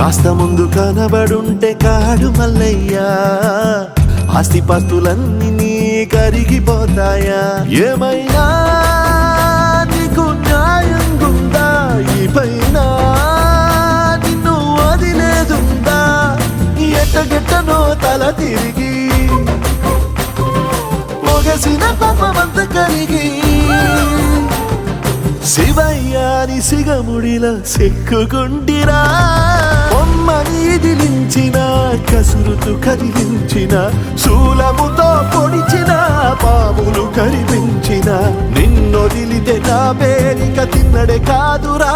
కాస్త ముందు కనబడుంటే కాడు మల్లయ్యా, ఆస్తిపాస్తులన్నీ నీ కరిగిపోతాయా? ఏమైనా నీకు న్యాయం గుందా? ఈ పైన నిన్ను వదిలేదుందా? ఎట్టగెట్టనో తల తిరిగి ఒగసిన పాపమంత కరిగి శివయ్యాని సిగముడిలా సెక్కుకుంటిరా. బొమ్మని ఇదిలించిన, కసురుతూ కదిలించిన, శూలముతో పొడిచిన, పాములు కరిపించిన, నిన్నొదిలితే నా పేరిక తిన్నడే కాదురా.